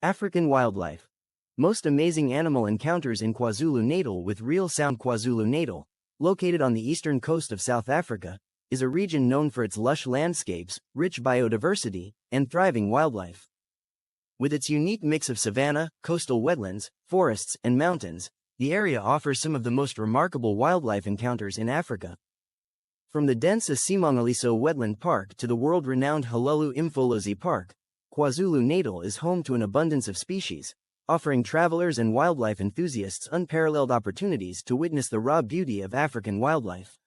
African wildlife. Most amazing animal encounters in KwaZulu-Natal. With real sound. KwaZulu-Natal, located on the eastern coast of South Africa, is a region known for its lush landscapes, rich biodiversity, and thriving wildlife. With its unique mix of savanna, coastal wetlands, forests, and mountains, the area offers some of the most remarkable wildlife encounters in Africa. From the dense Asimangaliso Wetland Park to the world-renowned Halulu Imfolozi Park, KwaZulu-Natal is home to an abundance of species, offering travelers and wildlife enthusiasts unparalleled opportunities to witness the raw beauty of African wildlife.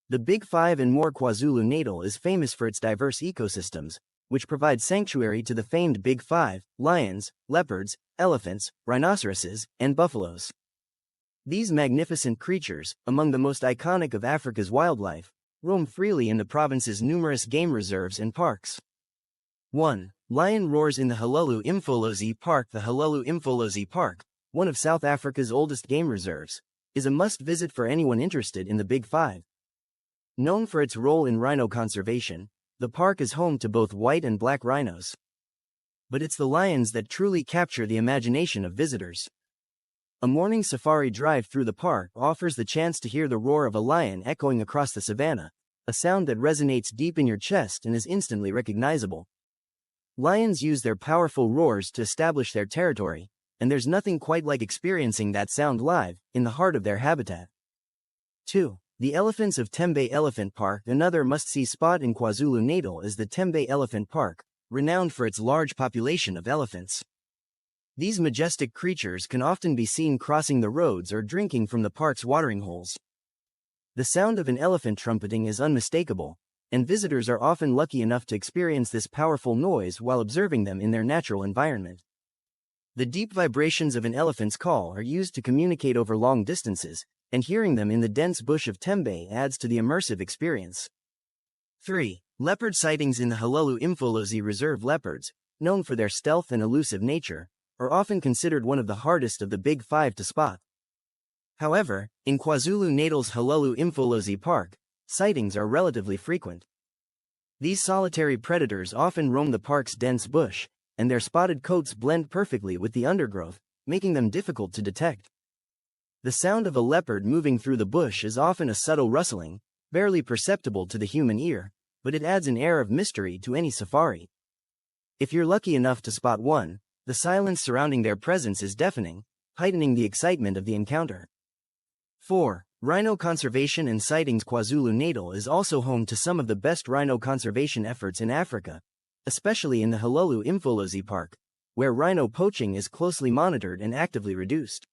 The Big Five and more. KwaZulu-Natal is famous for its diverse ecosystems, which provide sanctuary to the famed Big Five: lions, leopards, elephants, rhinoceroses, and buffaloes. These magnificent creatures, among the most iconic of Africa's wildlife, roam freely in the province's numerous game reserves and parks. 1. Lion roars in the Halulu Imfolozi Park. The Halulu Imfolozi Park, one of South Africa's oldest game reserves, is a must-visit for anyone interested in the Big Five. Known for its role in rhino conservation, the park is home to both white and black rhinos. But it's the lions that truly capture the imagination of visitors. A morning safari drive through the park offers the chance to hear the roar of a lion echoing across the savanna, a sound that resonates deep in your chest and is instantly recognizable. Lions use their powerful roars to establish their territory, and there's nothing quite like experiencing that sound live, in the heart of their habitat. 2. The elephants of Tembe Elephant Park. Another must-see spot in KwaZulu-Natal is the Tembe Elephant Park, renowned for its large population of elephants. These majestic creatures can often be seen crossing the roads or drinking from the park's watering holes. The sound of an elephant trumpeting is unmistakable, and visitors are often lucky enough to experience this powerful noise while observing them in their natural environment. The deep vibrations of an elephant's call are used to communicate over long distances, and hearing them in the dense bush of Tembe adds to the immersive experience. 3. Leopard sightings in the Halulu Imfolozi Reserve. Leopards, known for their stealth and elusive nature, are often considered one of the hardest of the Big Five to spot. However, in KwaZulu-Natal's Halulu Imfolozi Park, sightings are relatively frequent. These solitary predators often roam the park's dense bush, and their spotted coats blend perfectly with the undergrowth, making them difficult to detect. The sound of a leopard moving through the bush is often a subtle rustling, barely perceptible to the human ear, but it adds an air of mystery to any safari. If you're lucky enough to spot one, the silence surrounding their presence is deafening, heightening the excitement of the encounter. 4. Rhino conservation and sightings. KwaZulu-Natal is also home to some of the best rhino conservation efforts in Africa, especially in the Halulu Imfolozi Park, where rhino poaching is closely monitored and actively reduced.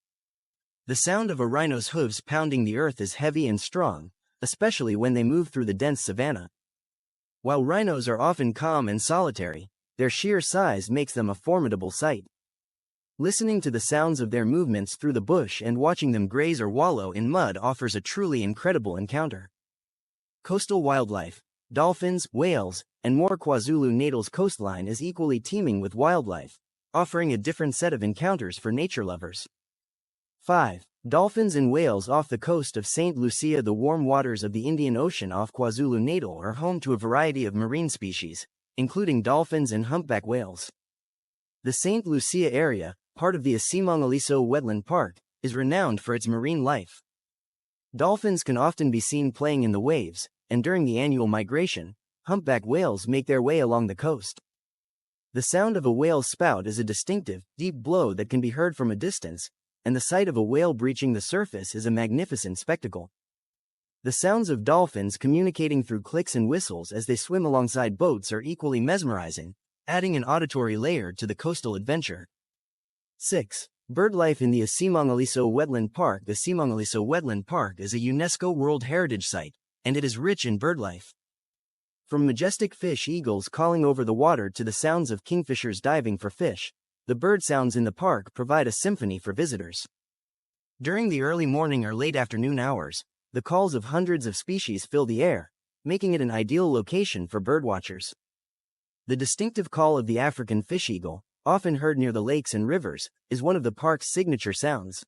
The sound of a rhino's hooves pounding the earth is heavy and strong, especially when they move through the dense savanna. While rhinos are often calm and solitary, their sheer size makes them a formidable sight. Listening to the sounds of their movements through the bush and watching them graze or wallow in mud offers a truly incredible encounter. Coastal wildlife, dolphins, whales, and more. KwaZulu-Natal's coastline is equally teeming with wildlife, offering a different set of encounters for nature lovers. 5. Dolphins and whales off the coast of St. Lucia. The warm waters of the Indian Ocean off KwaZulu-Natal are home to a variety of marine species, including dolphins and humpback whales. The St. Lucia area, part of the Asimangaliso Wetland Park, is renowned for its marine life. Dolphins can often be seen playing in the waves, and during the annual migration, humpback whales make their way along the coast. The sound of a whale's spout is a distinctive, deep blow that can be heard from a distance, and the sight of a whale breaching the surface is a magnificent spectacle. The sounds of dolphins communicating through clicks and whistles as they swim alongside boats are equally mesmerizing, adding an auditory layer to the coastal adventure. 6. Birdlife in the Asimangaliso Wetland Park. The Asimangaliso Wetland Park is a UNESCO World Heritage Site, and it is rich in birdlife. From majestic fish eagles calling over the water to the sounds of kingfishers diving for fish, the bird sounds in the park provide a symphony for visitors. During the early morning or late afternoon hours, the calls of hundreds of species fill the air, making it an ideal location for birdwatchers. The distinctive call of the African fish eagle, often heard near the lakes and rivers, is one of the park's signature sounds.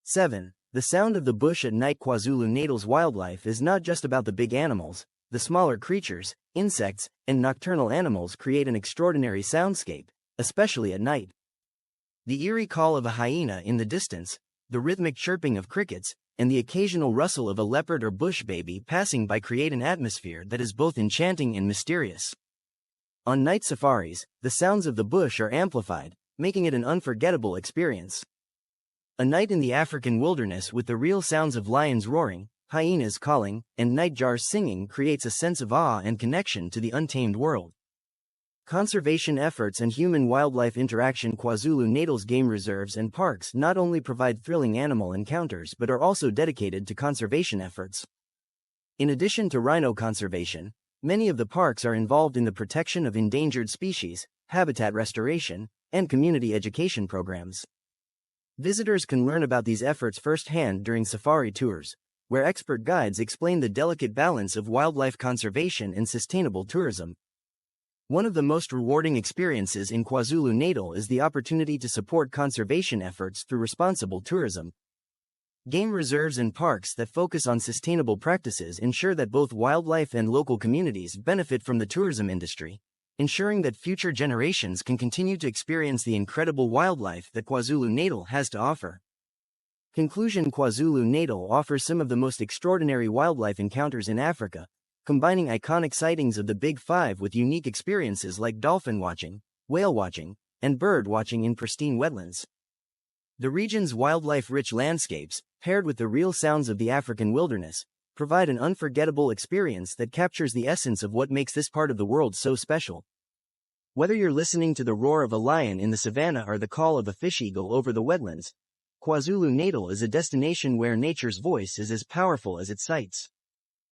7. The sound of the bush at night. KwaZulu-Natal's wildlife is not just about the big animals. The smaller creatures, insects, and nocturnal animals create an extraordinary soundscape, especially at night. The eerie call of a hyena in the distance, the rhythmic chirping of crickets, and the occasional rustle of a leopard or bush baby passing by create an atmosphere that is both enchanting and mysterious. On night safaris, the sounds of the bush are amplified, making it an unforgettable experience. A night in the African wilderness with the real sounds of lions roaring, hyenas calling, and nightjars singing creates a sense of awe and connection to the untamed world. Conservation efforts and human-wildlife interaction. KwaZulu-Natal's game reserves and parks not only provide thrilling animal encounters but are also dedicated to conservation efforts. In addition to rhino conservation, many of the parks are involved in the protection of endangered species, habitat restoration, and community education programs. Visitors can learn about these efforts firsthand during safari tours, where expert guides explain the delicate balance of wildlife conservation and sustainable tourism. One of the most rewarding experiences in KwaZulu-Natal is the opportunity to support conservation efforts through responsible tourism. Game reserves and parks that focus on sustainable practices ensure that both wildlife and local communities benefit from the tourism industry, ensuring that future generations can continue to experience the incredible wildlife that KwaZulu-Natal has to offer. Conclusion: KwaZulu-Natal offers some of the most extraordinary wildlife encounters in Africa, combining iconic sightings of the Big Five with unique experiences like dolphin watching, whale watching, and bird watching in pristine wetlands. The region's wildlife-rich landscapes, paired with the real sounds of the African wilderness, provide an unforgettable experience that captures the essence of what makes this part of the world so special. Whether you're listening to the roar of a lion in the savannah or the call of a fish eagle over the wetlands, KwaZulu-Natal is a destination where nature's voice is as powerful as its sights.